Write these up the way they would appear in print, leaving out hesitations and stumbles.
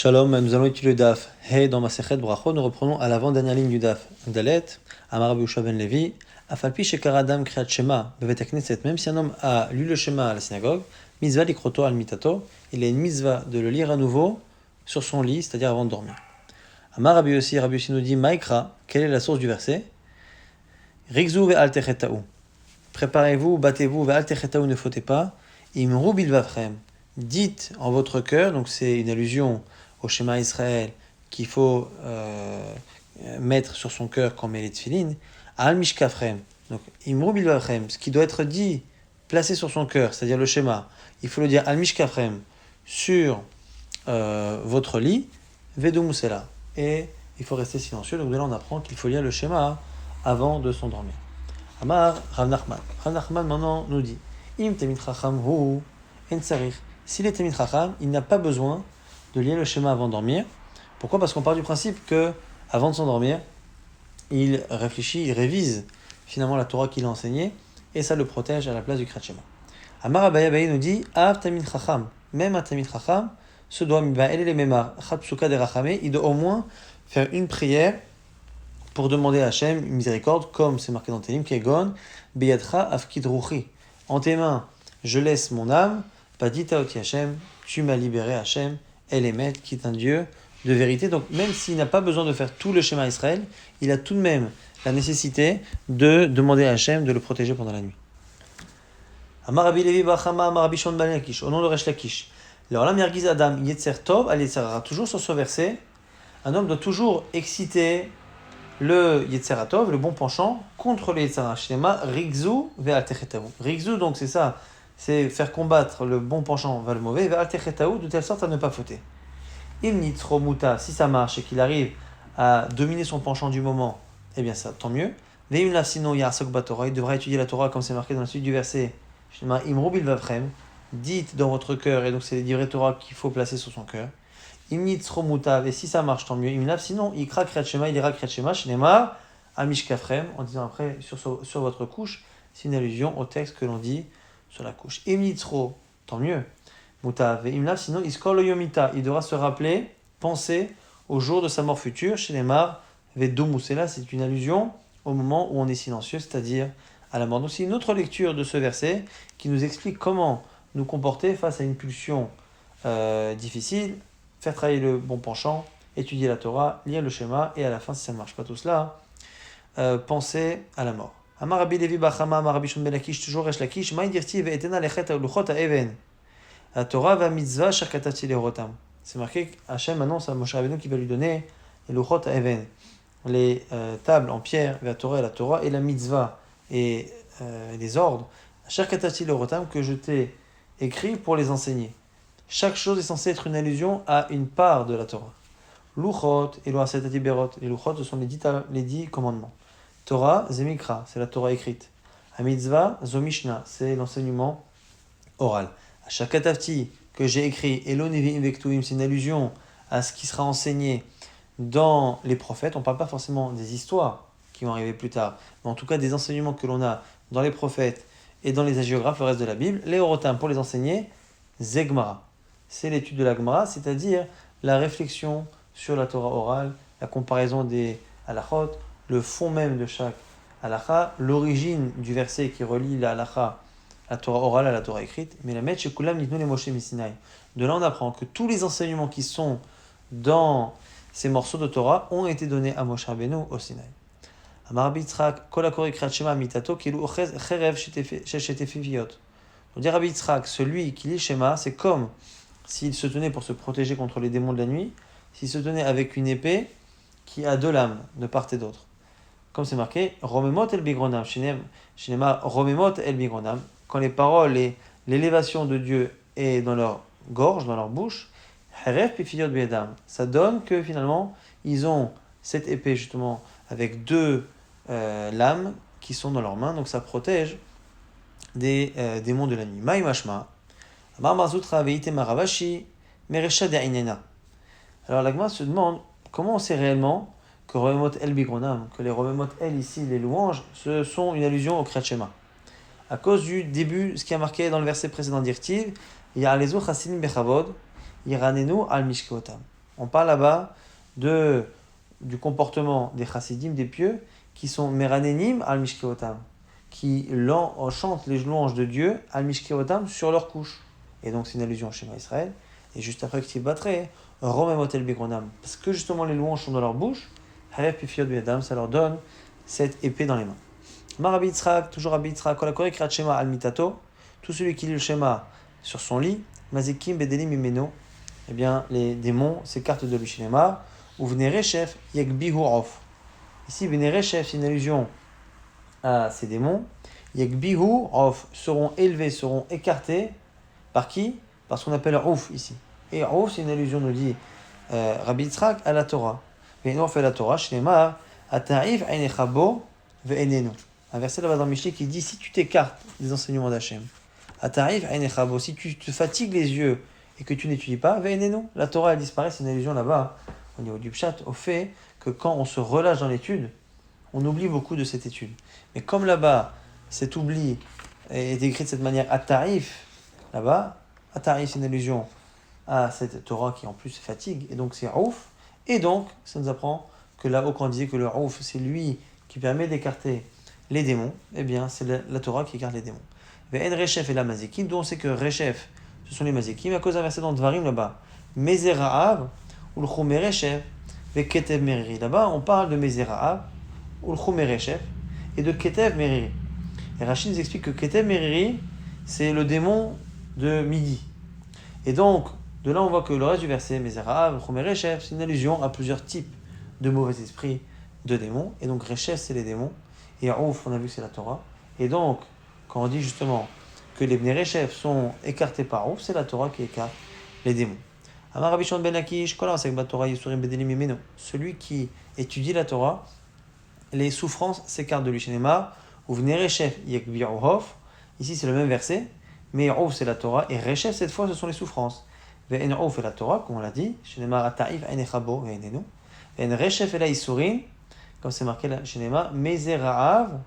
Shalom, nous allons étudier le DAF. Hey, dans ma Masechet Brachot, nous reprenons à l'avant-dernière ligne du DAF. Dalet, Amar Rabbi Yehoshua ben Levi, Afalpi shekar Adam kriat Shema, bevet hakneset, même si un homme a lu le Shema à la synagogue, mitzvah likroto al mitato, il a une mitzvah de le lire à nouveau sur son lit, c'est-à-dire avant de dormir. Amar Rabbi Yossi nous dit, Maïkra, quelle est la source du verset? Rigzu ve'al techetaou. Préparez-vous, battez-vous, ve'al techetaou, ne fautez pas, imru bilvavchem. Dites en votre cœur, donc c'est une allusion au schéma Israël qu'il faut mettre sur son cœur quand on met les tefilines, al mishkafrem, donc imru bilvavchem, ce qui doit être dit, placé sur son cœur, c'est-à-dire le schéma, il faut le dire al mishkafrem sur votre lit, vedomusela, et il faut rester silencieux. Donc de là on apprend qu'il faut lire le schéma avant de s'endormir. Amar Rav Nachman. Rav Nachman maintenant nous dit, im temid chacham hu en tsarich. S'il est temid chacham, il n'a pas besoin de lire le schéma avant de dormir. Pourquoi? Parce qu'on part du principe que avant de s'endormir, il réfléchit, il révise finalement la Torah qu'il a enseignée et ça le protège à la place du kriyat shema. Amar Abaye Abaye nous dit, av temid chacham, même un temid chacham se doit miba'el le memar chat psuka de rachamé, il doit au moins faire une prière pour demander à Hachem une miséricorde, comme c'est marqué dans Télim, Kegon, Beyadcha Afkid Ruchi. En tes mains, je laisse mon âme, Padita Oti Hachem, tu m'as libéré Hachem, El Emet, qui est un Dieu de vérité. Donc même s'il n'a pas besoin de faire tout le schéma Israël, il a tout de même la nécessité de demander à Hachem de le protéger pendant la nuit. Amar Rabbi Levi Bachama, Amar Rabbi Shimon ben Lakish, au nom de Resh Lakish. Alors là, Mergiz Adam, Yetzer Tov, al Yetzer Hara. Toujours sur ce verset, un homme doit toujours exciter le Yetzeratov, le bon penchant, contre le Yetzerah. Shnema, Rigzu ve'al techetaou. Rigzu, donc c'est ça, c'est faire combattre le bon penchant vers le mauvais, ve'al techetaou, de telle sorte à ne pas fauter. Im nitzro muta, si ça marche et qu'il arrive à dominer son penchant du moment, eh bien ça, tant mieux. Ve'im la sinon ya'asok batorah, il devra étudier la Torah comme c'est marqué dans la suite du verset. Shnema, imru bilvavchem, dites dans votre cœur, et donc c'est les divrei Torah qu'il faut placer sur son cœur. Et si ça marche, tant mieux. Sinon, il ira kriyat shema, shnemar, amishkafrem, en disant après sur votre couche, c'est une allusion au texte que l'on dit sur la couche. Imnitzro, tant mieux. Mutav, sinon, iskor lo yomita, il devra se rappeler, penser au jour de sa mort future, shnemar, vedomusela, c'est une allusion au moment où on est silencieux, c'est-à-dire à la mort. Donc c'est une autre lecture de ce verset qui nous explique comment nous comporter face à une pulsion difficile, faire travailler le bon penchant, étudier la Torah, lire le schéma, et à la fin, si ça ne marche pas tout cela, penser à la mort. Amar Rabbi Levi Bachama, Amar Rabbi Shimon ben Lakish, toujours Resh Lakish, Maï dirti ve'etena lechet luchot ha'even. La Torah va mitzvah shakatati lerotam. C'est marqué, Hachem annonce à Moshe Rabbeinu qui va lui donner les luchot ha'even, les tables en pierre, la Torah et la mitzvah, et les ordres, shakatati lerotam, que je t'ai écrit pour les enseigner. Chaque chose est censée être une allusion à une part de la Torah. Luchot et loasetati berot. Les luchot, ce sont les 10 commandements. Torah, zemikra, c'est la Torah écrite. Hamitzvah, zomishna, c'est l'enseignement oral. Shakatavti, que j'ai écrit, Elo nevim vektuim, c'est une allusion à ce qui sera enseigné dans les prophètes. On ne parle pas forcément des histoires qui vont arriver plus tard, mais en tout cas des enseignements que l'on a dans les prophètes et dans les hagiographes, le reste de la Bible. Les orotam, pour les enseigner, zegmara. C'est l'étude de la Gemara, c'est-à-dire la réflexion sur la Torah orale, la comparaison des halachot, le fond même de chaque halacha, l'origine du verset qui relie la halacha, la Torah orale à la Torah écrite. Mais la met chez Kulam nitnu le Moshe Misinaï. De là, on apprend que tous les enseignements qui sont dans ces morceaux de Torah ont été donnés à Moshe Rabbeinu au Sinaï. Amar Rabbi Yitzchak, kol hakori kriyat shema mitato kilu ochez cherev shetefiviot. On dit Rabbi Yitzchak, celui qui lit le schéma, c'est comme s'il se tenait pour se protéger contre les démons de la nuit, s'il se tenait avec une épée qui a 2 lames de part et d'autre. Comme c'est marqué, Romemot el bigronam, Shinema Romemot el bigronam, quand les paroles et l'élévation de Dieu est dans leur gorge, dans leur bouche, Heref pifiyot biedam, ça donne que finalement, ils ont cette épée justement avec 2 lames qui sont dans leurs mains, donc ça protège des démons de la nuit. Maï mashma. Alors la Gemara se demande comment on sait réellement que Romemot El Bigronam, que les Romemot El ici, les louanges, ce sont une allusion au Kriyat Shema. À cause du début, ce qui a marqué dans le verset précédent d'Irtiv, Ya'alezu Chasidim Bechavod, Yiranenu al Mishkeotam. On parle là-bas du comportement des chassidim, des pieux, qui sont meranenim al mishkeotam, qui chantent les louanges de Dieu al mishkeotam sur leur couche. Et donc c'est une allusion au Shema Israël. Et juste après que tu batrais, romemotel begronam, parce que justement les louanges sont dans leur bouche, halef pifiot beyadam, ça leur donne cette épée dans les mains. Marabi Yitzhak, toujours Rabbi Yitzhak, kolakore krat Shema al mitato, tout celui qui lit le Shema sur son lit, mazikim bedelim imeno, eh bien les démons s'écartent de lui. Shinema, ou vnereshef yekbihu of. Ici, vnereshef, c'est une allusion à ces démons. Yekbihu of seront élevés, seront écartés par qui? Par ce qu'on appelle ouf ici. Et ouf, c'est une allusion, nous dit Rabbi Yitzhak, à la Torah. Ve'eno fait la Torah, Shinema, ata'if einechabo ve'enenu. Un verset là-bas dans Michel qui dit si tu t'écartes des enseignements d'Hachem, ata'if einechabo, si tu te fatigues les yeux et que tu n'étudies pas, ve'enenu. La Torah elle disparaît, c'est une allusion là-bas au niveau du pshat, au fait que quand on se relâche dans l'étude, on oublie beaucoup de cette étude. Mais comme là-bas, cet oubli est décrit de cette manière, ata'if, là-bas, ata'if c'est une allusion à cette Torah qui en plus fatigue, et donc c'est ouf. Et donc, ça nous apprend que là-haut, quand on disait que le ouf, c'est lui qui permet d'écarter les démons, eh bien, c'est la Torah qui écarte les démons. Ve'en reshef et la mazikim, d'où on sait que reshef, ce sont les mazikim, à cause d'un verset dans Dvarim là-bas. Mezera'av, ou le chomereshef, ve'ketev meriri. Là-bas, on parle de Mezera'av, ou le chomereshef, et de ketev meriri. Et Rachid nous explique que ketev meriri, c'est le démon de midi. Et donc, de là, on voit que le reste du verset, Mezera'av, chomereshef, c'est une allusion à plusieurs types de mauvais esprits, de démons. Et donc, reshef, c'est les démons. Et ouf, on a vu que c'est la Torah. Et donc, quand on dit justement que les Bnei Reshef sont écartés par ouf, c'est la Torah qui écarte les démons. Amar Rabbi Shimon ben Akish, celui qui étudie la Torah, les souffrances s'écartent de lui. Shenema, ou Bnei Reshef yekbi'u hof. Ici, c'est le même verset, mais ouf, c'est la Torah. Et Reshef, cette fois, ce sont les souffrances. Ve'en ouf est la Torah, comme on l'a dit. Shenema ata'if einechabo ve'enenu. Ve'en Reshef et la isurim. Comme c'est marqué là, Shenema, Mezera'av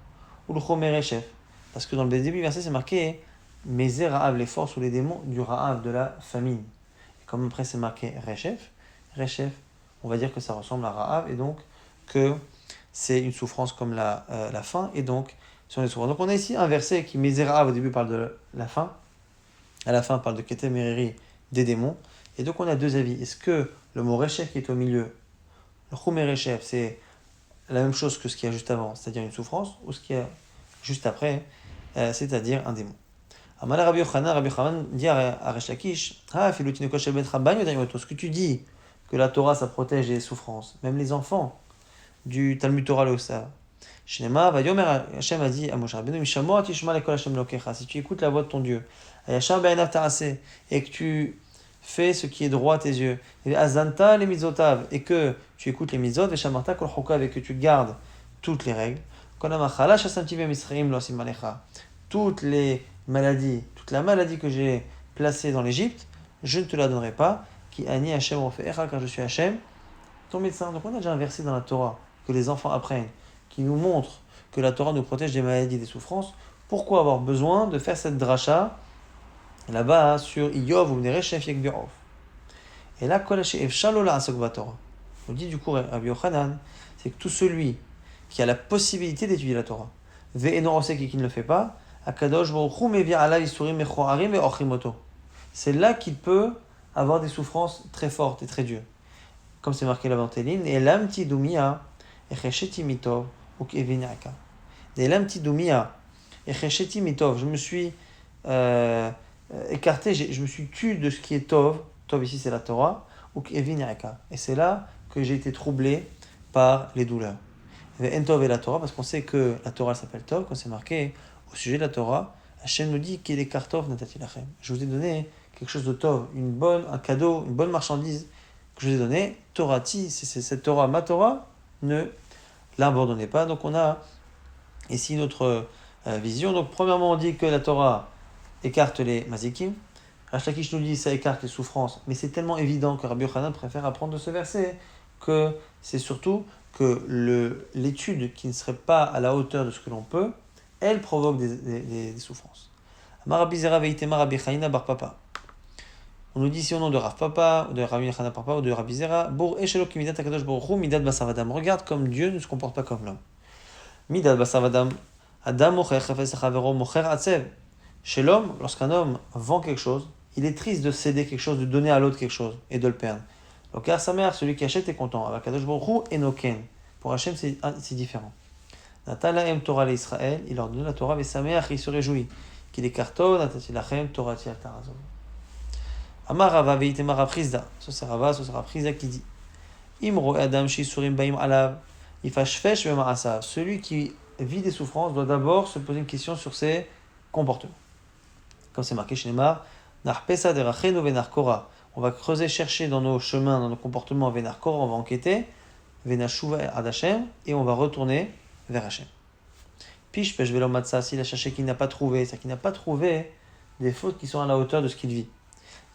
ou le Chomereshef. Parce que dans le début du verset, c'est marqué Mezera'av, les forces ou les démons du Ra'av, de la famine. Et comme après c'est marqué Reshef, on va dire que ça ressemble à Ra'av, et donc que c'est une souffrance comme la faim, et donc sur les souffrances. Donc on a ici un verset qui, Mezera'av, au début parle de la faim, à la fin parle de Keter Meriri, des démons, et donc on a deux avis. Est-ce que le mot Reshef qui est au milieu, le Chomereshef, c'est la même chose que ce qu'il y a juste avant, c'est-à-dire une souffrance, ou ce qu'il y a juste après, c'est-à-dire un démon. Amala Rabbi Yochanan dit à Resh Lakish, ce que tu dis, que la Torah ça protège des souffrances, même les enfants du Talmud Torah le savent. Shnema, Vayomer, Hashem a dit à Moshe Rabbeinu, Mishamoa tishma lekol Hashem lokecha, si tu écoutes la voix de ton Dieu, Ayashar be'enav ta'aseh, et que tu fais ce qui est droit à tes yeux, et azanta les mizotav, et que tu écoutes les mizot, et shamarta kol chokav, et que tu gardes toutes les règles, toutes les maladies, toute la maladie que j'ai placée dans l'Égypte, je ne te la donnerai pas, qui ani Hashem ofe'echa, car je suis Hashem, ton médecin. Donc on a déjà un verset dans la Torah que les enfants apprennent, qui nous montre que la Torah nous protège des maladies, des souffrances. Pourquoi avoir besoin de faire cette dracha là-bas sur Iyov ou Nereshef Yekbirov? Et là, Torah. On dit du coup Rabbi Yochanan, c'est que tout celui qui a la possibilité d'étudier la Torah, Ve'enorosek qui ne le fait pas, Akadosh Baruch Hu mevia alav isurim mechoarim ve'ochimoto. C'est là qu'il peut avoir des souffrances très fortes et très dures. Comme c'est marqué là-bas en Téline, et l'amti dumia echesheti mitov ou kevinaka. Et l'amti dumia echesheti mitov, je me suis écarté, je me suis tué de ce qui est tov. Tov ici c'est la Torah, ou kevinaka. Et c'est là que j'ai été troublé par les douleurs. En Tov et la Torah, parce qu'on sait que la Torah s'appelle Tov, quand c'est marqué au sujet de la Torah, Hachem nous dit qu'il est Kartov Natati Lachem. Je vous ai donné quelque chose de Tov, un cadeau, une bonne marchandise que je vous ai donné. Torati, c'est cette Torah, ma Torah, ne l'abandonnez pas. Donc on a ici une autre vision. Donc premièrement, on dit que la Torah écarte les mazikim. Resh Lakish nous dit ça écarte les souffrances, mais c'est tellement évident que Rabbi Yochanan préfère apprendre de ce verset que c'est surtout que l'étude qui ne serait pas à la hauteur de ce que l'on peut, elle provoque des souffrances. Amar Rabbi Zera veitema Rabbi Chaina bar Papa. On nous dit ici au nom de Rav Papa, de Rabbi Yochanan Papa ou de Rabbi Zera, Bour Eshelo Kimidat Akadosh Baruch Hu Midat Basar Vadam. Regarde comme Dieu ne se comporte pas comme l'homme. Midat Basar Vadam. Adam Mocher Chafes Chavero Mocher Atzev. Chez l'homme, lorsqu'un homme vend quelque chose, il est triste de céder quelque chose, de donner à l'autre quelque chose et de le perdre. Donc, car sa mère, celui qui achète est content. Avec Akadosh Baruch Hu Enoken. Pour Hachem, c'est différent. Natala em Torah l'Israël, il leur donne la Torah, et sa mère, il se réjouit. Qu'il est carton, Natati lachem, Torah tial tarazov. Amar Rava veitemar aprizda. Ça c'est Rava, ça c'est Aprizda qui dit Imro Adam shisurim baim alav, ifashfesh bema'asav. Celui qui vit des souffrances doit d'abord se poser une question sur ses comportements. Comme c'est marqué chez Neymar, Narpesa derachenu venarkora. On va creuser, chercher dans nos chemins, dans nos comportements venarkora, on va enquêter, venashuva ad Hashem, et on va retourner vers Hashem. Pish pesh velo matza, s'il a cherché qu'il n'a pas trouvé, c'est-à-dire qu'il n'a pas trouvé des fautes qui sont à la hauteur de ce qu'il vit.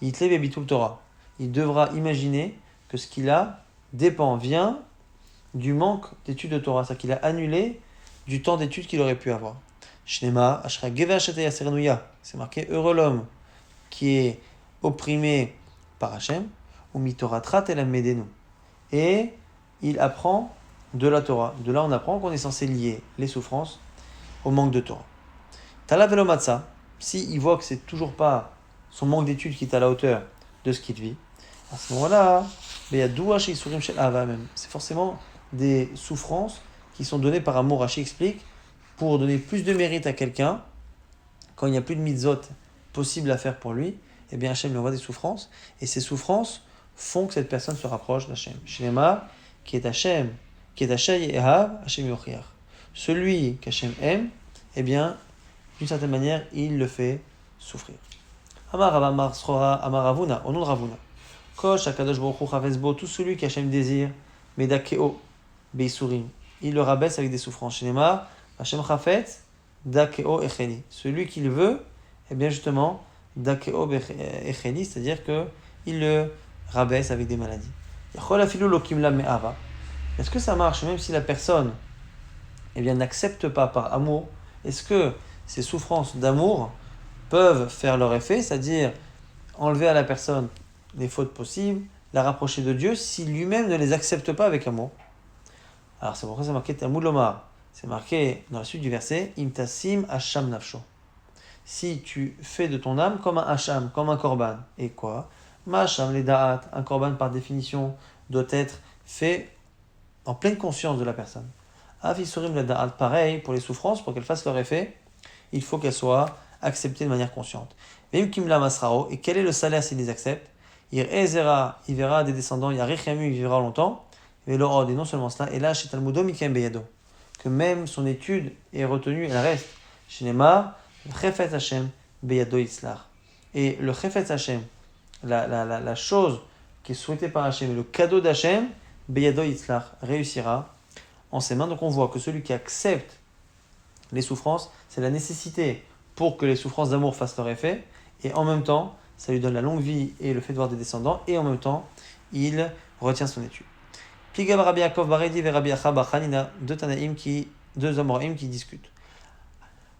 Yitle bebitul Torah. Il devra imaginer que ce qu'il a vient du manque d'études de Torah, c'est-à-dire qu'il a annulé du temps d'études qu'il aurait pu avoir. Shnema, Ashra Geva Shateya Serenouya. C'est marqué heureux l'homme qui est opprimé par Hachem, ou Mitorah Trat El Medenu. Et il apprend de la Torah. De là, on apprend qu'on est censé lier les souffrances au manque de Torah. Tala Velo Matzah, s'il voit que c'est toujours pas son manque d'études qui est à la hauteur de ce qu'il vit, à ce moment-là, il y a Doua chez Isurim Shel Ava même. C'est forcément des souffrances qui sont données par amour. Rashi explique, pour donner plus de mérite à quelqu'un, quand il n'y a plus de mitzvot possible à faire pour lui, eh bien Hachem lui envoie des souffrances, et ces souffrances font que cette personne se rapproche d'Hachem. Shlema, qui est Hachem et Ehav, Hachem Yochiach. Celui qu'Hachem aime, eh bien, d'une certaine manière, il le fait souffrir. Amar Amar Srora, Amar Ravuna, au nom de Ravuna. Kosh Akadosh Baruch Hu Chavesbo, tout celui qu'Hachem désire, Medakeo, Beisurim, il le rabaisse avec des souffrances. Shinema, Hachem Chafetz, Dakeo Echeli. Celui qu'il veut, eh bien justement, Dakeo Echeli, c'est-à-dire que il le rabaisse avec des maladies. Yachol Afilu Lokim La Me'ava. Est-ce que ça marche même si la personne eh bien, n'accepte pas par amour? Est-ce que ces souffrances d'amour peuvent faire leur effet, c'est-à-dire enlever à la personne les fautes possibles, la rapprocher de Dieu, si lui-même ne les accepte pas avec amour? Alors c'est pourquoi c'est marqué Talmud Lomar. C'est marqué dans la suite du verset Imtasim Hasham Nafsho. Si tu fais de ton âme comme un Hasham, comme un korban. Et quoi? Ma Hasham le Da'at. Un korban par définition doit être fait en pleine conscience de la personne. Avisurim le Da'at, pareil pour les souffrances, pour qu'elles fassent leur effet, il faut qu'elles soient acceptées de manière consciente. Vim Kimla Masrao, et quel est le salaire s'il les accepte? Ir Ezera, il verra des descendants, Yarichamu, il vivra longtemps. Et non seulement cela, et là, chez Talmudo Mikem Beyado, que même son étude est retenue, elle reste. Chez Neymar, Chefetz Hashem Beyado Itzlach. Et le Chefetz Hashem, la chose qui est souhaitée par Hashem, le cadeau d'Hashem, Beyado Itzlach, réussira en ses mains. Donc on voit que celui qui accepte les souffrances, c'est la nécessité pour que les souffrances d'amour fassent leur effet, et en même temps, ça lui donne la longue vie et le fait de voir des descendants, et en même temps, il retient son étude. Pigab Rabbi Yaakov Baredi et Rabbi Acha Bar Hanina, deux Amoraïm qui discutent.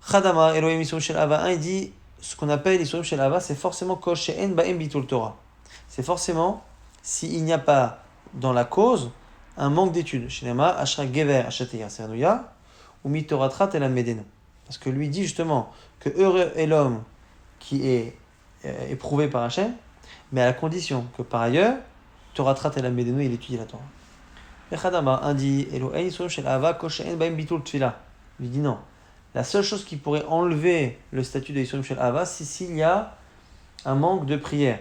Chadama Elohim Yisurim Shel Ava, un il dit ce qu'on appelle Yisurim Shel Ava, c'est forcément Kosh She'en Ba'em Bitul Torah. C'est forcément s'il n'y a pas dans la cause un manque d'études. Shinema Ashra Gever Ashateya Serenouya ou Mitoratrat El Medenu. Parce que lui dit justement que heureux est l'homme qui est éprouvé par Hachem, mais à la condition que par ailleurs, Toratrat El Medenu, il étudie la Torah. Echadama, un dit, Elohei Yisurim Shel Ava, Koshen Baim Bitul Tfila. Il dit non. La seule chose qui pourrait enlever le statut de Yisurim Shel Ava, c'est s'il y a un manque de prière.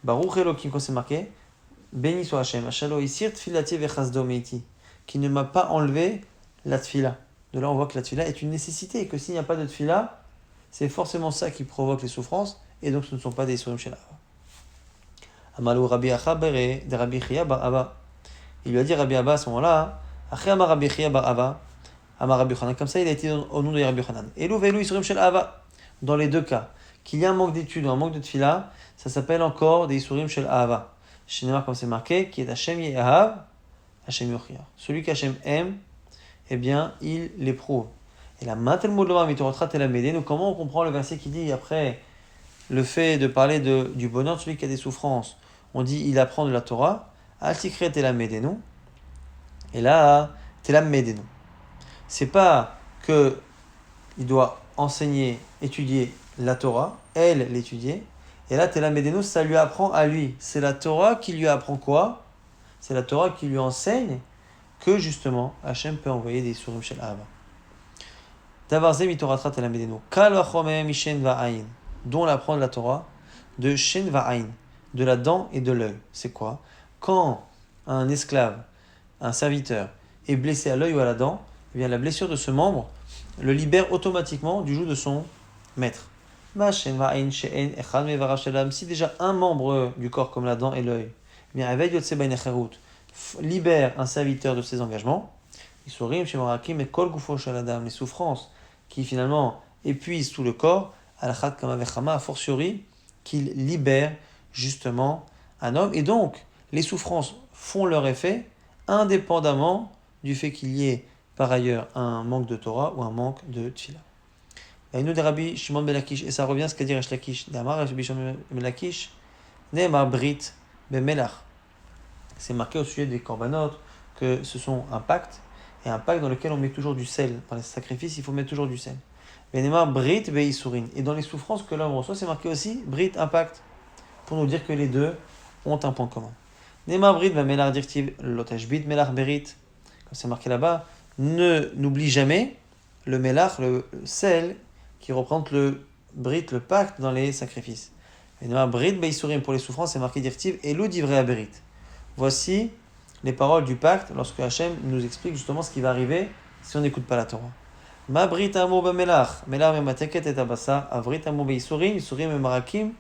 Baruch Elokim, quand c'est marqué, béni soit Hachem, Hachalo Isir Tfilati Vechazdo Meiti, qui ne m'a pas enlevé la Tfila. De là, on voit que la Tfila est une nécessité, et que s'il n'y a pas de Tfila, c'est forcément ça qui provoque les souffrances, et donc ce ne sont pas des Yisurim Shel Ava. Amalou Rabbi Acha Bere, de Rabbi Chia Bar Abba. Il lui a dit Rabbi Abba à ce moment-là, Après Amar Rabbi Chia Bar Abba, Amar Rabbi Yochanan, comme ça il a été au nom de Rabbi Yochanan. Elou Velu Yisurim Shel Ava. Dans les deux cas, qu'il y a un manque d'études ou un manque de tfila, ça s'appelle encore des Yisurim Shel Ava. Chez Neymar, comme c'est marqué, qui est Hachem Yehav, Hachem Yochiach. Celui qu'Hachem aime, eh bien, il l'éprouve. Et la Matel Moudlova Mitorotrat El Medenu, comment on comprend le verset qui dit après le fait de parler du bonheur de celui qui a des souffrances, on dit il apprend de la Torah, Altikre Telam Medenu, et là, Telam Medenu. C'est pas que il doit enseigner, étudier la Torah, elle l'étudier, et là, Telam Medenu, ça lui apprend à lui. C'est la Torah qui lui apprend quoi? C'est la Torah qui lui enseigne que justement, Hachem peut envoyer des Isurim Shel Ahava. Davarze mitoratrat Telam Medenu, Kal vachomem mishen va'ayin, dont on apprend de la Torah, de shen va'ayin, de la dent et de l'œil. C'est quoi? Quand un esclave, un serviteur, est blessé à l'œil ou à la dent, eh bien la blessure de ce membre le libère automatiquement du joug de son maître. Si déjà un membre du corps comme la dent et l'œil, eh bien libère un serviteur de ses engagements, les souffrances qui finalement épuisent tout le corps, a fortiori qu'il libère justement un homme. Et donc, les souffrances font leur effet indépendamment du fait qu'il y ait par ailleurs un manque de Torah ou un manque de Tfila. Et nous de Rabbi Shimon ben Lakish, et ça revient à ce qu'a dit Resh Lakish, d'Amar Rabbi Shimon ben Lakish, Ne'emar Brit ben Melach. C'est marqué au sujet des korbanot que ce sont un pacte, et un pacte dans lequel on met toujours du sel. Dans les sacrifices, il faut mettre toujours du sel. Ne'emar Brit ben Isurin. Et dans les souffrances que l'homme reçoit, c'est marqué aussi Brit, un pacte, pour nous dire que les deux ont un point commun. Ne'emar Brit ben Melach dirtiv lotashbit Melach Berit. Comme c'est marqué là-bas, n'oublie jamais le Melach, le sel, qui représente le brit, le pacte dans les sacrifices. Et brit beisurim pour les souffrances, c'est marqué dirtiv et l'oudivre berit. Voici les paroles du pacte lorsque Hachem nous explique justement ce qui va arriver si on n'écoute pas la Torah. Ma brit amour bemelach, melach memateket et abassa, avrit amour beisurim, isurim et marakim,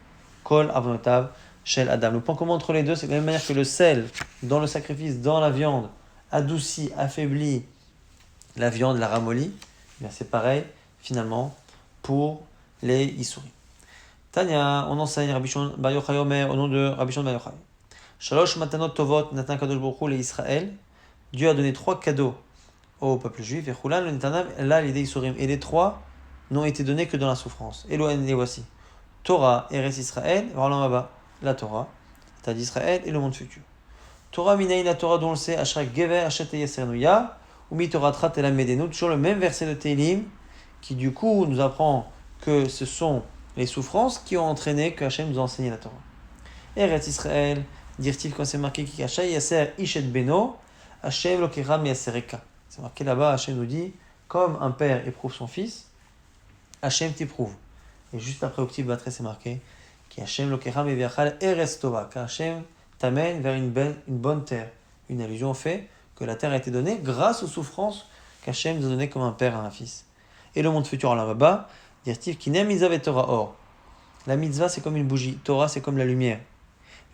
kol avonotav shel adam. Le point commun entre les deux, c'est de la même manière que le sel dans le sacrifice, dans la viande, adoucit, affaiblit la viande, la ramollit, eh bien c'est pareil finalement pour les Isurim. Tanya, on enseigne Rabbi Shimon bar Yochai Omer au nom de Rabbi Shimon bar Yochai. Shalosh matanot tovot natan kadosh baruch hu les Israël. Dieu a donné 3 cadeaux au peuple juif. Et chulan le netanam la l'idée Isurim. Et les 3 n'ont été donnés que dans la souffrance. Et les voici. Torah, Eretz Israël, Varam Abba, la Torah, l'État d'Israël et le monde futur. Torah minaï la Torah dont on le sait, Ashrak Gever Achet Yesernuya, ou Mitorah Trat Elam Medenu, toujours le même verset de Tehillim, qui du coup nous apprend que ce sont les souffrances qui ont entraîné que Hachem nous a enseigné la Torah. Eretz Israël, dire-t-il quand c'est marqué Kikashay Yaser Ishet Beno, Hachem Lokera Yasereka. C'est marqué là-bas, Hachem nous dit, comme un père éprouve son fils, Hachem t'éprouve. Et juste après au petit Batre, c'est marqué Ki Hachem Lokera Meviachal Eretz Tova, car Hachem t'amène vers une bonne terre. Une allusion au fait que la terre a été donnée grâce aux souffrances qu'Hachem nous a données comme un père à un fils. Et le monde futur, Allah Baba, dire-t-il, Kinem mitzvah et Torah or. La mitzvah, c'est comme une bougie. Torah, c'est comme la lumière.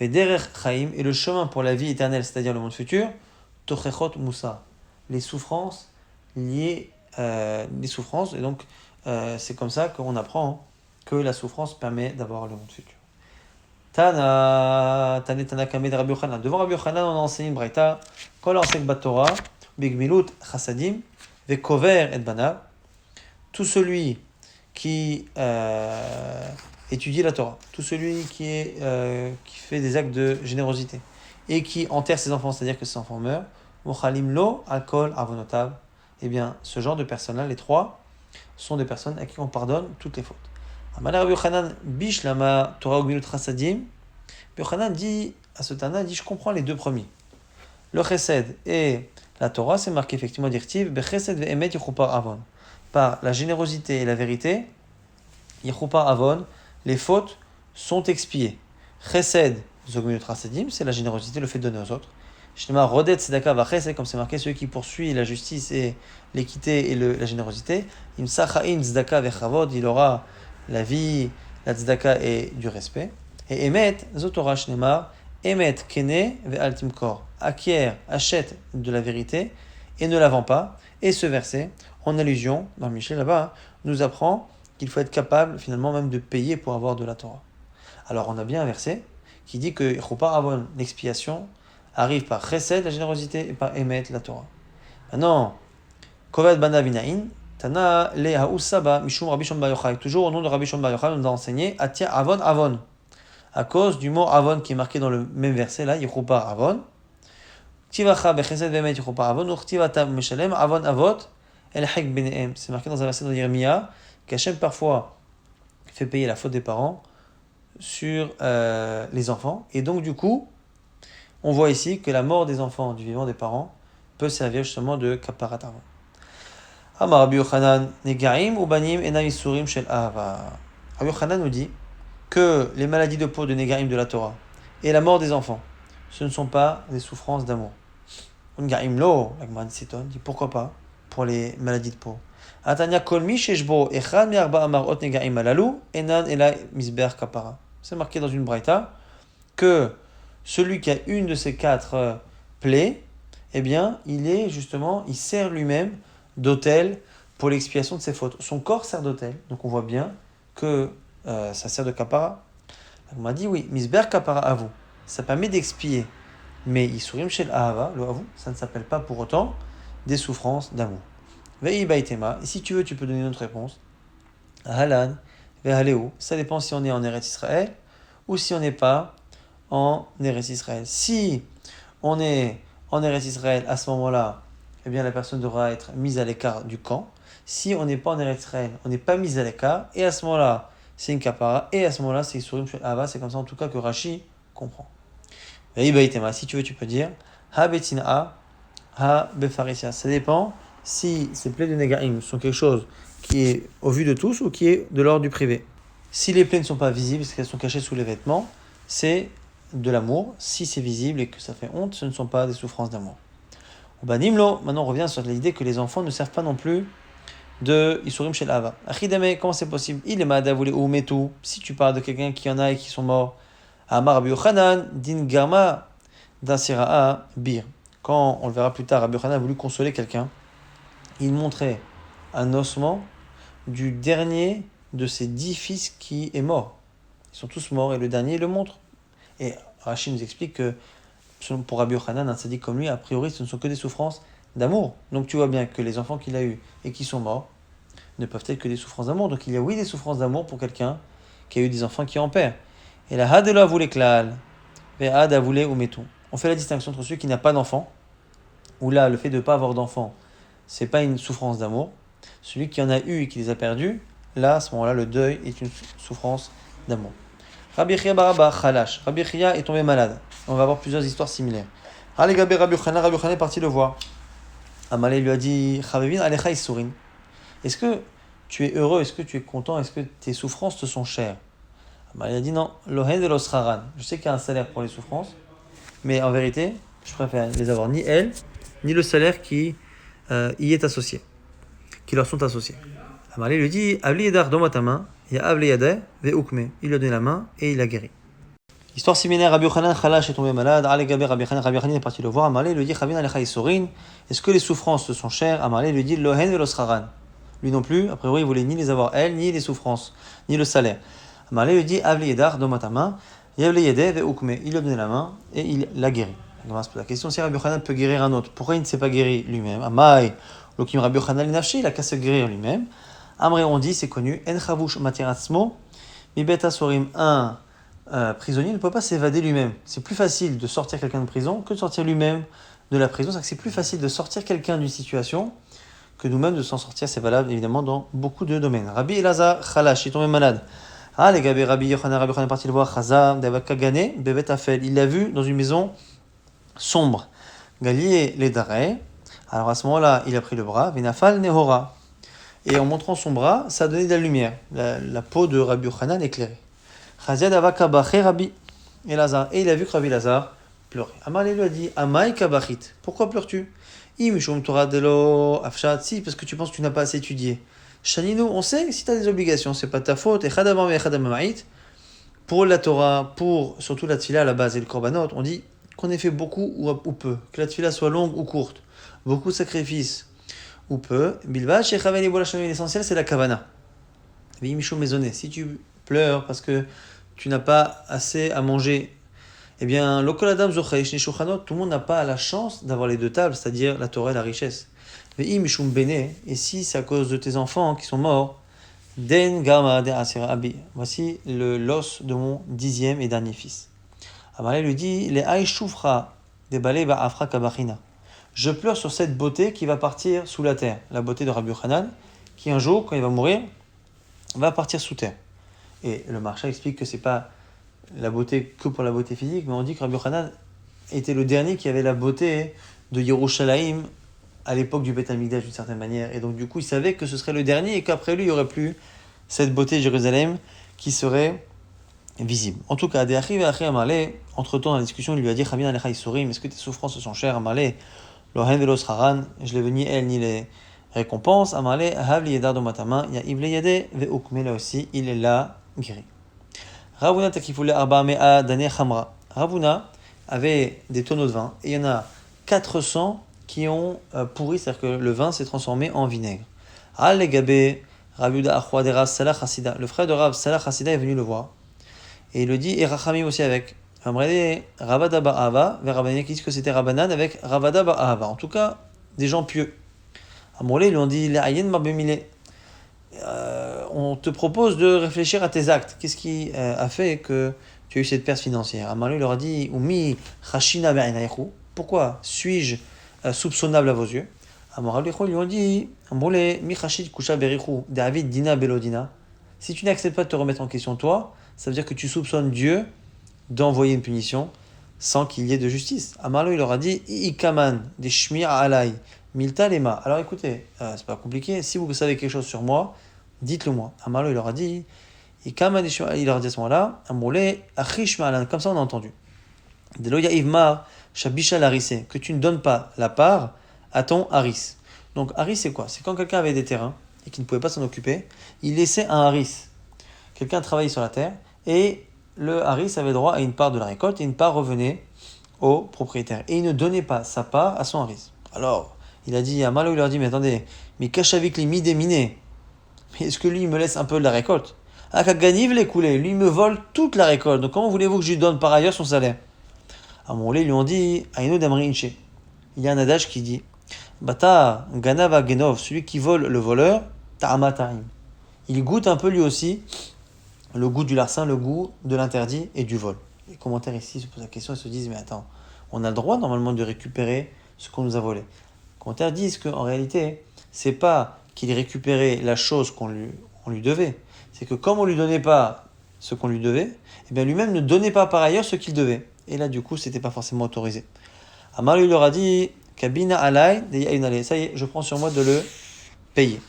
Et derech chaim, et le chemin pour la vie éternelle, c'est-à-dire le monde futur, tochechot musa. Les souffrances liées, les souffrances, et donc c'est comme ça qu'on apprend que la souffrance permet d'avoir le monde futur. Tana kame de Rabbi Yochanan. Devant Rabbi Yochanan, on a enseigné une braïta, kol ensek bat Torah, bigmilut chasadim, vekover et banav. Tout celui qui étudie la Torah, tout celui qui fait des actes de générosité et qui enterre ses enfants, c'est-à-dire que ses enfants meurent, mochalim lo alkol avonotav, eh bien, ce genre de personnes-là, les 3, sont des personnes à qui on pardonne toutes les fautes. Amar Rabbi Yochanan bish lama Torah ugmilut chasadim. Rabbi Yochanan dit à ce Tana, dit je comprends les 2 premiers. Le chesed et la Torah, c'est marqué effectivement dirtiv bechesed ve'emet yichupar avon. Par la générosité et la vérité, yichupar avon, les fautes sont expiées. Chesed zogmilut chasadim, c'est la générosité, le fait de donner aux autres. Shnema rodet tzedaka va chesed, comme c'est marqué, celui qui poursuit la justice et l'équité et la générosité. Im sachaim tzedaka vechavod, il aura la vie, la tzedaka et du respect. Et emet, zotora shnemar, emet kene ve'al timkor, acquiert, achète de la vérité et ne la vend pas. Et ce verset, en allusion, dans le Michel là-bas, nous apprend qu'il faut être capable finalement même de payer pour avoir de la Torah. Alors on a bien un verset qui dit que Chopar Avon, l'expiation, arrive par Chesed, la générosité, et par Emet, la Torah. Maintenant, Kovad Bana Vinaïn, Tana le Hausaba Mishum Rabbi Shimon Bar Yochai. Toujours au nom de Rabbi Shimon Bar Yochai, on a enseigné Atia Avon Avon. À cause du mot Avon qui est marqué dans le même verset là, Yichupar Avon. Tivacha Bechesed Vemet Yichupar Avon. Urtivata Meshalem Avon Avot. El Hek Benehem. C'est marqué dans un verset de Yermia qu'Hachem parfois fait payer la faute des parents sur les enfants. Et donc du coup, on voit ici que la mort des enfants du vivant des parents peut servir justement de kaparat avon. Amar Rabbi Yochanan Negaim ou Banim Enam Isurim Shel Ahava. Rabbi Yochanan nous dit que les maladies de peau de Negaim de la Torah et la mort des enfants, ce ne sont pas des souffrances d'amour. Negaim lo, la Gemara dit pourquoi pas pour les maladies de peau. Atanya kolmi sheshbo echad mi arba amarot Negaim alalu enan ela misber kapara. C'est marqué dans une braïta que celui qui a une de ces 4 plaies, eh bien, il sert lui-même d'autel pour l'expiation de ses fautes. Son corps sert d'autel, donc on voit bien que ça sert de kapara. On m'a dit oui, misber kapara à vous, ça permet d'expier, mais isurim shel ahava, le avou, ça ne s'appelle pas pour autant des souffrances d'amour. Vei baitema, et si tu veux, tu peux donner une autre réponse. Halan, vehaleu, ça dépend si on est en Eretz Israël ou si on n'est pas en Eretz Israël. Si on est en Eretz Israël, à ce moment-là, eh bien la personne devra être mise à l'écart du camp. Si on n'est pas en Eretz Israël, on n'est pas mis à l'écart, et à ce moment-là, c'est une kapara, et à ce moment-là, c'est Isurim Shel Ahava, c'est comme ça en tout cas que Rashi comprend. Si tu veux, tu peux dire Ha betina ha befarisia. Ça dépend si ces plaies de Negaim sont quelque chose qui est au vu de tous ou qui est de l'ordre du privé. Si les plaies ne sont pas visibles, parce qu'elles sont cachées sous les vêtements, c'est de l'amour. Si c'est visible et que ça fait honte, ce ne sont pas des souffrances d'amour. Maintenant on revient sur l'idée que les enfants ne servent pas non plus de Isurim Shel Ahava. Achidame, comment c'est possible? Il est madavoulé ou metu. Si tu parles de quelqu'un qui en a et qui sont morts, Amar Rabbi Yochanan, din garma d'asira'a bir. Quand on le verra plus tard, Rabbi Yochanan a voulu consoler quelqu'un. Il montrait un ossement du dernier de ses 10 fils qui est mort. Ils sont tous morts et le dernier le montre. Et Rashi nous explique que pour Rabbi Yochanan, un tzaddik comme lui, a priori, ce ne sont que des souffrances d'amour. Donc tu vois bien que les enfants qu'il a eus et qui sont morts ne peuvent être que des souffrances d'amour. Donc il y a oui des souffrances d'amour pour quelqu'un qui a eu des enfants qui en perd. Et la hadela voulait klal, et had voulait ou metou. On fait la distinction entre celui qui n'a pas d'enfant, où là le fait de ne pas avoir d'enfant, c'est pas une souffrance d'amour. Celui qui en a eu et qui les a perdus, là à ce moment-là le deuil est une souffrance d'amour. Rabbi Chia baraba chalash. Rabbi Chia est tombé malade. On va avoir plusieurs histoires similaires. Rabbi Yochanan est parti le voir. Amalé lui a dit Chavevin alecha isurin. Est-ce que tu es heureux? Est-ce que tu es content? Est-ce que tes souffrances te sont chères? Amalé a dit non. Lohen de l'osraran. Je sais qu'il y a un salaire pour les souffrances, mais en vérité, je préfère les avoir ni elles, ni le salaire qui y est associé, qui leur sont associés. Amalé lui dit Avli yedar, donne-moi ta main. Il y a Avli yadeh ve'ukme. Il lui a donné la main et il a guéri. Histoire similaire, Rabbi Yochanan Chalash est tombé malade. Rabbi Yochanan est parti le voir. Amalé lui dit Chavin alecha isurin. Est-ce que les souffrances te sont chères? Amalé lui dit Lohen velosraran. Lui non plus, a priori, il voulait ni les avoir elles, ni les souffrances, ni le salaire. Amalé lui dit Avli yedar, donne-moi ta main. Yavli yedeh ve'ukme. Il lui a donné la main et il l'a guéri. La question si Rabbi Yochanan peut guérir un autre, pourquoi il ne s'est pas guéri lui-même? Amai, Lokim Rabbi Yochanan l'inafshi, il a qu'à se guérir lui-même. Amré on dit, c'est connu, En chavush matiratzmo, mibet asorim, un prisonnier ne peut pas s'évader lui-même. C'est plus facile de sortir quelqu'un de prison que de sortir lui-même de la prison. C'est plus facile de sortir quelqu'un d'une situation que nous-mêmes de s'en sortir. C'est valable évidemment dans beaucoup de domaines. Rabbi Elazar Chalash, il est tombé malade. Ah, les gars, Rabbi Yochanan est parti le voir. Chazam, Davakagane, Bebet Afel. Il l'a vu dans une maison sombre. Galier les daré. Alors à ce moment-là, il a pris le bras. Vinafal Nehora. Et en montrant son bras, ça a donné de la lumière. La peau de Rabbi Yochanan éclairée. Chazia Davaka Baché Rabbi Elazar. Et il a vu que Rabbi Elazar pleurait. Amalé lui a dit Amai Kabachit. Pourquoi pleures-tu? Imishum Torah Delo Afshat. Si, parce que tu penses que tu n'as pas assez étudié. Shanino, on sait que si tu as des obligations, c'est pas ta faute. Pour la Torah, pour surtout la tfila à la base et le korbanot, on dit qu'on ait fait beaucoup ou peu, que la tfila soit longue ou courte, beaucoup de sacrifices ou peu. L'essentiel c'est la kavana. Si tu pleures parce que tu n'as pas assez à manger, eh bien, tout le monde n'a pas la chance d'avoir les deux tables, c'est-à-dire la Torah et la richesse. Ve'i mishum bene, et si c'est à cause de tes enfants qui sont morts, den gama de asira abi. Voici l'os de mon 10e et dernier fils. Amalé lui dit, les aïchoufra des balais ba'afra kabachina. Je pleure sur cette beauté qui va partir sous la terre, la beauté de Rabbi Yochanan, qui un jour, quand il va mourir, va partir sous terre. Et le marchand explique que c'est pas la beauté que pour la beauté physique, mais on dit que Rabbi Yochanan était le dernier qui avait la beauté de Yerushalayim à l'époque du Beth Amikdash d'une certaine manière. Et donc du coup, il savait que ce serait le dernier et qu'après lui, il n'y aurait plus cette beauté de Jérusalem qui serait visible. En tout cas, entre-temps, dans la discussion, il lui a dit, Chamin alecha isurim, est-ce que tes souffrances sont chères, Amalé, lohen velo scharan, je l'ai venu elle ni les récompenses, Amalé, havli yedar domatama, ya ible yede, ve'ukme, là aussi, il est là, guéri. Ravuna takifule arba mea dane chamra. Ravuna avait des tonneaux de vin, et il y en a 400 qui ont pourri, c'est-à-dire que le vin s'est transformé en vinaigre. Al legabe, Ravuda achwa de Rav Salah Chassida. Le frère de Rav Salah Chassida est venu le voir. Et il le dit, et Rachamim aussi avec. Ravada Ba'ava, vers Rabbanan qui disent que c'était Rabbanan avec Ravada Ba'ava. En tout cas, des gens pieux. Amrolé, ils lui ont dit, on te propose de réfléchir à tes actes. Qu'est-ce qui a fait que tu as eu cette perte financière? Amalé leur a dit, Umi Chashina Be'inaychu. Pourquoi suis-je soupçonnable à vos yeux? Amorale, ils lui ont dit, Amrolé, Mi Chashid Kusha Berichu, David Dina Belodina. Si tu n'acceptes pas de te remettre en question toi, ça veut dire que tu soupçonnes Dieu d'envoyer une punition sans qu'il y ait de justice. Amarlo, il leur a dit, Ikaman, des shmir alay, milta lema. Alors écoutez, c'est pas compliqué, si vous savez quelque chose sur moi, dites-le moi. Amarlo, il leur a dit, Ikaman, des shmir, il leur a dit à ce moment-là, Amrole, achish ma'alan, comme ça on a entendu. Delo yaivmar, shabisha larissé, que tu ne donnes pas la part à ton haris. Donc haris, c'est quoi? C'est quand quelqu'un avait des terrains et qui ne pouvait pas s'en occuper, il laissait un haris. Quelqu'un travaillait sur la terre et le haris avait droit à une part de la récolte et une part revenait au propriétaire. Et il ne donnait pas sa part à son haris. Alors, il a dit à Malo, il leur dit, mais attendez, mais Kachavik li midéminé, mais est-ce que lui, il me laisse un peu de la récolte? Ah, Kaganiv les coulé, lui, il me vole toute la récolte. Donc comment voulez-vous que je lui donne par ailleurs son salaire? À mon lait, ils lui ont dit, Aino damri inche. Il y a un adage qui dit, Bata ganava genov, celui qui vole le voleur, ta'amataim. Il goûte un peu lui aussi le goût du larcin, le goût de l'interdit et du vol. Les commentaires ici se posent la question et se disent, mais attends, on a le droit normalement de récupérer ce qu'on nous a volé. Les commentaires disent qu'en réalité, c'est pas qu'il récupérait la chose qu'on lui devait, c'est que comme on lui donnait pas ce qu'on lui devait, eh bien lui-même ne donnait pas par ailleurs ce qu'il devait. Et là, du coup, c'était pas forcément autorisé. Amar lui leur a dit, Kabina alay, ça y est, je prends sur moi de le payer.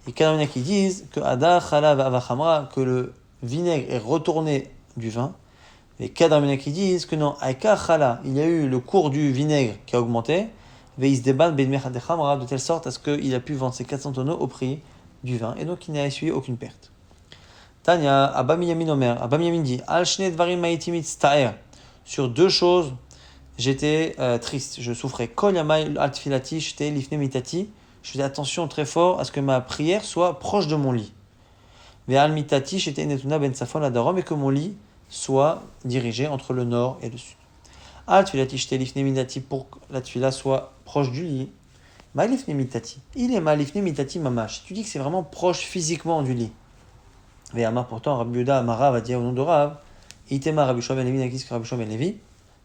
Et il y en a qui disent que Ada Chala Avachamra, que le vinaigre est retourné du vin. Et Kadramina qui disent que non, Aika Chala, il y a eu le cours du vinaigre qui a augmenté, Veisdeban Bedmechad Chamra, de telle sorte à ce qu'il a pu vendre ses 400 tonneaux au prix du vin, et donc il n'a essuyé aucune perte. Tanya, Abba Miyamin Omer, Abba Miyamin dit, Al Shne Dvarim Maitimit Staer, sur deux choses, j'étais triste, je souffrais. Kol Yamai Al Tfilati, Shte Lifne Mitati, je faisais attention très fort à ce que ma prière soit proche de mon lit. Ve'al mitati shete netuna ben safon la darom, et que mon lit soit dirigé entre le nord et le sud. Al tfilati shete lifne mitati, pour que la tfila soit proche du lit. Ma lifne mitati. Il est ma lifne mitati mamash. Tu dis que c'est vraiment proche physiquement du lit. Ve'amar pourtant, Rabbi Yuda Amara va dire au nom de Rav, Itema Rabbi Shua ben Levi nakis que Rabbi Shua ben Levi.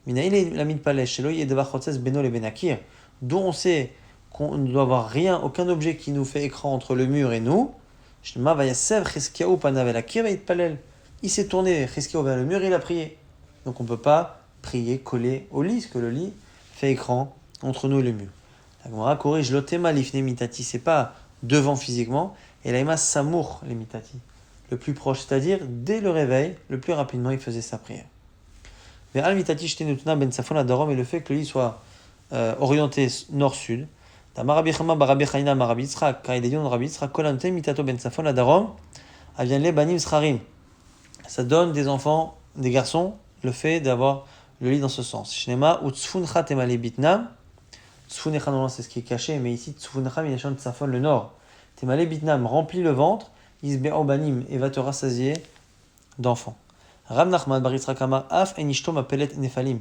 Mina il est la mitpalesh, shelo yedeva chotzes beno le benakir, dont on sait qu'on ne doit avoir rien, aucun objet qui nous fait écran entre le mur et nous. Il s'est tourné vers le mur et il a prié. Donc on ne peut pas prier collé au lit, parce que le lit fait écran entre nous et le mur. La Gemara corrige l'otema lifne mitati, c'est pas devant physiquement, et l'aima samour les mitati, le plus proche, c'est-à-dire dès le réveil, le plus rapidement il faisait sa prière. Ve'al mitati shtenutuna ben safon adarom, et le fait que le lit soit orienté nord-sud. Marabi Chama Barabi Chaina Marabi Yitzchak, car il est dit dans Rabbi Yitzchak, Kolante Mitato Ben Safon Adarom, Avian le Banim Scharim. Ça donne des enfants, des garçons, le fait d'avoir le lit dans ce sens. Shnema ou Tzfuncha Temale Bitnam. Tzfuncha, normalement, c'est ce qui est caché, mais ici, Tzfuncha Minachon Tsafon, le nord. Temale Bitnam remplit le ventre, Isbe'o Banim, et va te rassasier d'enfants. Ram Nachman Bar Yitzchak Amar Af Enishto Mapelet Nefalim.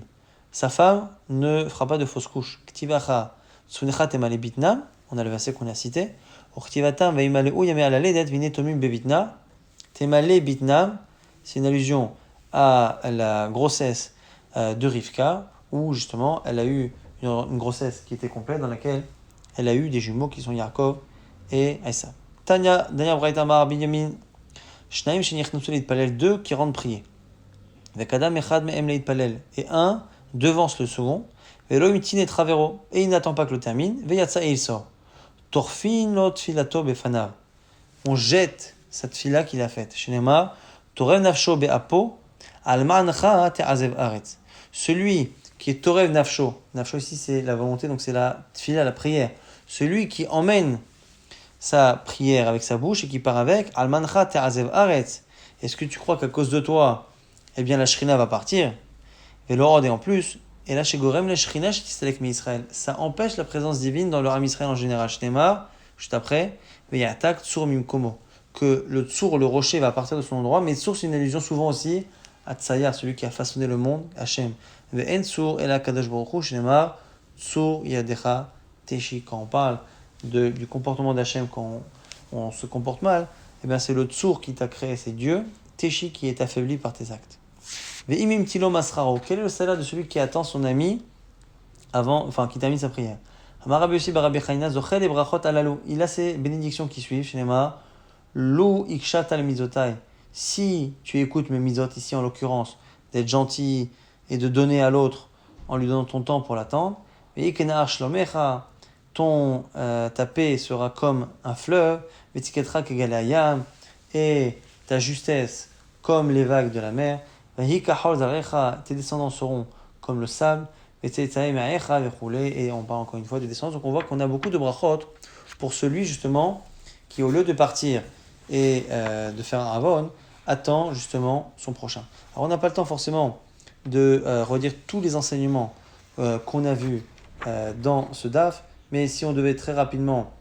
Sa femme ne fera pas de fausse couche. Ktivacha. Tsunechat emale bitnam, On a le verset qu'on a cité. Ortivatam veimaleu yame alaledet vine tomim bevitna. Temale bitnam, c'est une allusion à la grossesse de Rivka, où justement elle a eu une grossesse qui était complète, dans laquelle elle a eu des jumeaux qui sont Yaakov et Esav. Tanya, Daniel Braïtamar, Binyamin, Shnaim Shenichnusu Leitpalel, deux qui rentrent prier. Vekadam Echad Mehem Leitpalel, et un devance le second. Velo Mitin et Travero, et il n'attend pas que le termine. Veyatsa et il sort. Torfin lot filato befanav. On jette cette fila qu'il a faite. Shenema, Torev Nafsho Be'apo, Almancha Te'azev Aretz. Celui qui est Torev Nafsho, Nafsho ici c'est la volonté, donc c'est la fila, la prière. Celui qui emmène sa prière avec sa bouche et qui part avec, Almancha Te'azev Aretz. Est-ce que tu crois qu'à cause de toi, eh bien la Shrina va partir? Et l'Orod et en plus, et là chez Gorem, la Shrina, avec Israël, ça empêche la présence divine dans le Ram Israël en général. Shnema, juste après, Veyatak Tsur Mimkomo, que le Tsur, le rocher, va partir de son endroit, mais Tsur, c'est une allusion souvent aussi à Tsayar, celui qui a façonné le monde, Hachem. Ve'en Tsur Ela Kadosh Baruch Hu, Shnema, Tsur Yadecha Teshi. Quand on parle du comportement d'Hachem, quand on se comporte mal, eh bien c'est le Tsur qui t'a créé, c'est Dieu, Teshi qui est affaibli par tes actes. Ve'imim tilo masraro, quel est le salaire de celui qui attend son ami qui termine sa prière? Il a ces bénédictions qui suivent, Shnema, Lou ikshat al mizotai. Si tu écoutes mes mizot ici en l'occurrence, d'être gentil et de donner à l'autre en lui donnant ton temps pour l'attendre, ta paix sera comme un fleuve, et ta justesse comme les vagues de la mer, tes descendants seront comme le sable, et on parle encore une fois des descendants. Donc on voit qu'on a beaucoup de brachot pour celui justement qui, au lieu de partir et de faire un avon, attend justement son prochain. Alors on n'a pas le temps forcément de redire tous les enseignements qu'on a vus dans ce DAF, mais si on devait très rapidement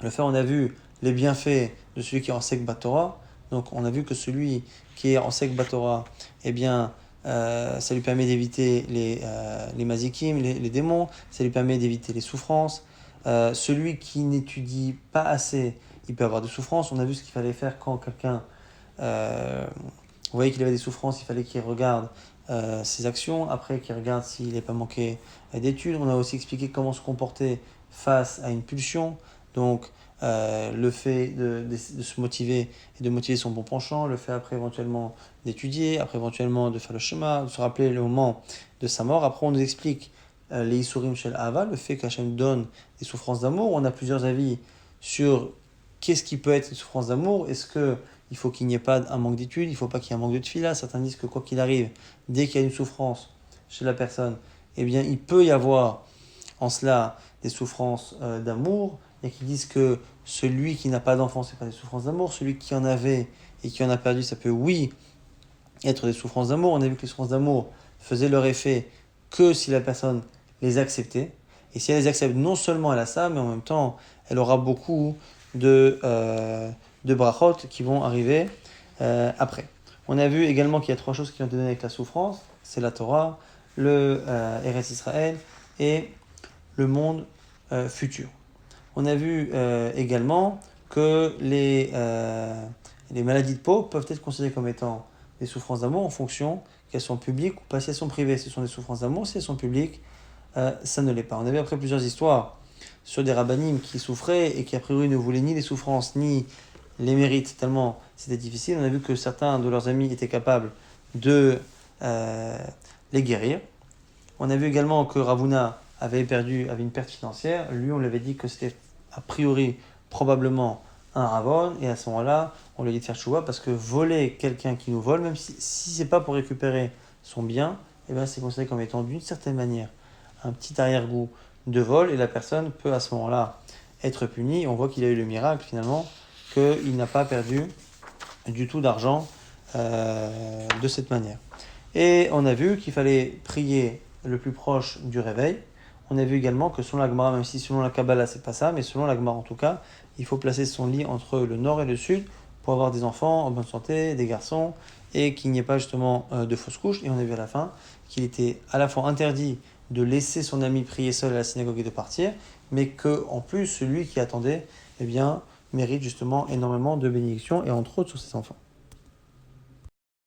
le faire, on a vu les bienfaits de celui qui est en Sek Batora. Donc on a vu que celui qui est en Sek Batora, eh bien, ça lui permet d'éviter les mazikim, les démons, ça lui permet d'éviter les souffrances. Celui qui n'étudie pas assez, il peut avoir des souffrances. On a vu ce qu'il fallait faire quand quelqu'un vous voyez qu'il avait des souffrances, il fallait qu'il regarde ses actions, après qu'il regarde s'il n'est pas manqué d'études. On a aussi expliqué comment se comporter face à une pulsion. Donc le fait de se motiver et de motiver son bon penchant, le fait après éventuellement d'étudier, après éventuellement de faire le schéma, de se rappeler le moment de sa mort. Après on nous explique les Isurim Shel Ava, le fait qu'Hachem donne des souffrances d'amour. On a plusieurs avis sur qu'est-ce qui peut être une souffrance d'amour. Est-ce qu'il faut qu'il n'y ait pas un manque d'études, il ne faut pas qu'il y ait un manque de tefila. Certains disent que quoi qu'il arrive, dès qu'il y a une souffrance chez la personne, eh bien il peut y avoir en cela des souffrances d'amour. Et qui disent que celui qui n'a pas d'enfant, ce n'est pas des souffrances d'amour. Celui qui en avait et qui en a perdu, ça peut, oui, être des souffrances d'amour. On a vu que les souffrances d'amour faisaient leur effet que si la personne les acceptait. Et si elle les accepte, non seulement elle a ça, mais en même temps, elle aura beaucoup de brachot qui vont arriver après. On a vu également qu'il y a trois choses qui ont été données avec la souffrance. C'est la Torah, le Eretz Israël et le monde futur. On a vu également que les maladies de peau peuvent être considérées comme étant des souffrances d'amour en fonction qu'elles sont publiques ou pas. Si elles sont privées, ce sont des souffrances d'amour. Si elles sont publiques, ça ne l'est pas. On a vu après plusieurs histoires sur des rabbinim qui souffraient et qui a priori ne voulaient ni les souffrances ni les mérites, tellement c'était difficile. On a vu que certains de leurs amis étaient capables de les guérir. On a vu également que Ravuna avait une perte financière. Lui, on lui avait dit que c'était a priori probablement un ravon, et à ce moment-là, on lui dit de faire chouva parce que voler quelqu'un qui nous vole, même si c'est pas pour récupérer son bien, eh bien c'est considéré comme étant d'une certaine manière un petit arrière-goût de vol, et la personne peut à ce moment-là être punie. On voit qu'il a eu le miracle finalement, qu'il n'a pas perdu du tout d'argent de cette manière. Et on a vu qu'il fallait prier le plus proche du réveil. On a vu également que selon la Gemara, même si selon la Kabbalah c'est pas ça, mais selon la Gemara en tout cas, il faut placer son lit entre le nord et le sud pour avoir des enfants en bonne santé, des garçons, et qu'il n'y ait pas justement de fausses couches. Et on a vu à la fin qu'il était à la fois interdit de laisser son ami prier seul à la synagogue et de partir, mais que en plus celui qui attendait, eh bien, mérite justement énormément de bénédictions et entre autres sur ses enfants.